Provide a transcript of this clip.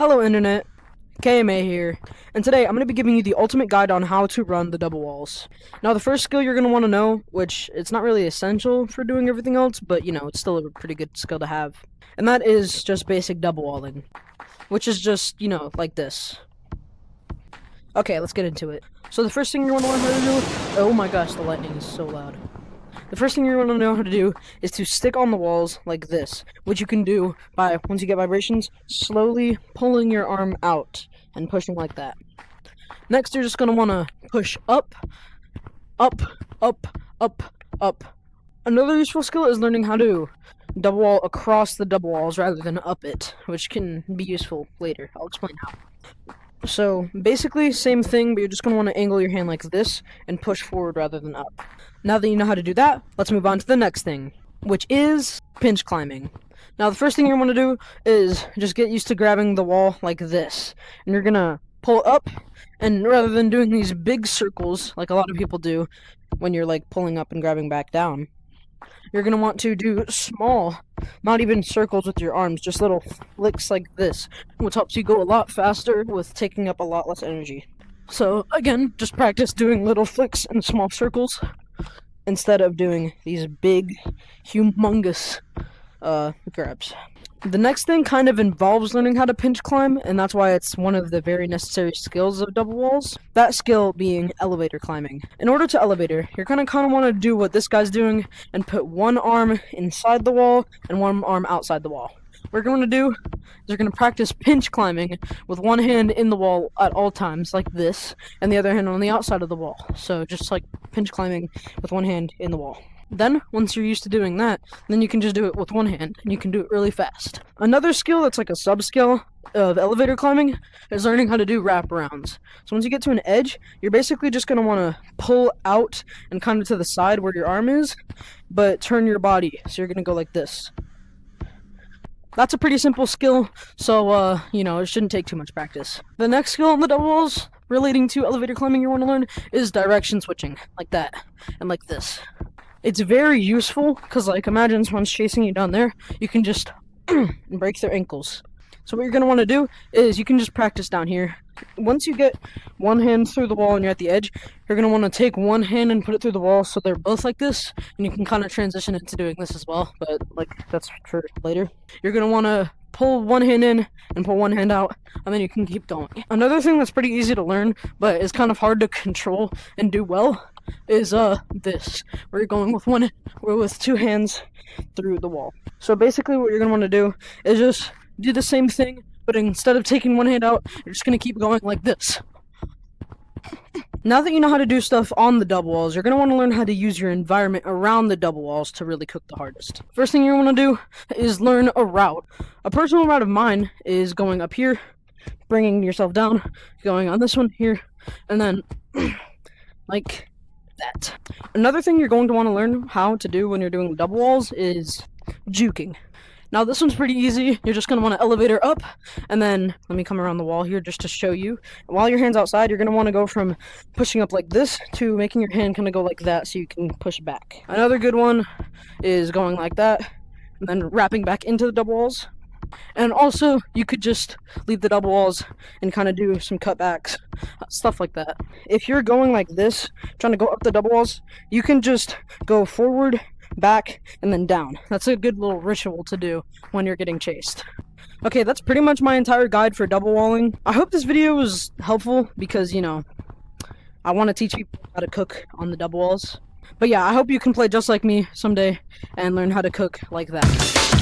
Hello Internet, KMA here, and today I'm going to be giving you the ultimate guide on how to run the double walls. Now the first skill you're going to want to know, which it's not really essential for doing everything else, but you know, it's still a pretty good skill to have, and that is just basic double walling, which is just, you know, like this. Okay, let's get into it. So the first thing you want to learn how to do, oh my gosh, the lightning is so loud. The first thing you want to know how to do is to stick on the walls like this, which you can do by, once you get vibrations, slowly pulling your arm out and pushing like that. Next, you're just going to want to push up, up, up, up, up. Another useful skill is learning how to double wall across the double walls rather than up it, which can be useful later. I'll explain how. So, basically, same thing, but you're just going to want to angle your hand like this and push forward rather than up. Now that you know how to do that, let's move on to the next thing, which is pinch climbing. Now, the first thing you want to do is just get used to grabbing the wall like this. And you're going to pull up, and rather than doing these big circles like a lot of people do when you're like pulling up and grabbing back down, you're going to want to do small, not even circles with your arms, just little flicks like this, which helps you go a lot faster with taking up a lot less energy. So, again, just practice doing little flicks and small circles instead of doing these big, humongous grabs. The next thing kind of involves learning how to pinch climb, and that's why it's one of the very necessary skills of double walls. That skill being elevator climbing. In order to elevator, you're gonna kind of want to do what this guy's doing and put one arm inside the wall and one arm outside the wall. What you're going to do is you're going to practice pinch climbing with one hand in the wall at all times, like this, and the other hand on the outside of the wall. So just like pinch climbing with one hand in the wall. Then, once you're used to doing that, then you can just do it with one hand, and you can do it really fast. Another skill that's like a sub-skill of elevator climbing is learning how to do wraparounds. So once you get to an edge, you're basically just going to want to pull out and kind of to the side where your arm is, but turn your body. So you're going to go like this. That's a pretty simple skill, so, you know, it shouldn't take too much practice. The next skill on the double walls relating to elevator climbing you want to learn is direction switching, like that, and like this. It's very useful, because, like, imagine someone's chasing you down there, you can just break their ankles. So what you're going to want to do is you can just practice down here. Once you get one hand through the wall and you're at the edge, you're going to want to take one hand and put it through the wall so they're both like this, and you can kind of transition into doing this as well, but, like, that's for later. You're going to want to pull one hand in and pull one hand out, and then you can keep going. Another thing that's pretty easy to learn, but is kind of hard to control and do well, is this, where you're going with two hands through the wall. So basically what you're going to want to do is just do the same thing, but instead of taking one hand out, you're just going to keep going like this. Now that you know how to do stuff on the double walls, you're going to want to learn how to use your environment around the double walls to really cook the hardest. First thing you want to do is learn a route. A personal route of mine is going up here, bringing yourself down, going on this one here, and then like that. Another thing you're going to want to learn how to do when you're doing double walls is juking. Now this one's pretty easy. You're just going to want to elevator up, and then let me come around the wall here just to show you. While your hand's outside, you're going to want to go from pushing up like this to making your hand kind of go like that so you can push back. Another good one is going like that, and then wrapping back into the double walls. And also, you could just leave the double walls and kind of do some cutbacks, stuff like that. If you're going like this, trying to go up the double walls, you can just go forward, back, and then down. That's a good little ritual to do when you're getting chased. Okay, that's pretty much my entire guide for double walling. I hope this video was helpful because, you know, I want to teach people how to cook on the double walls. But yeah, I hope you can play just like me someday and learn how to cook like that.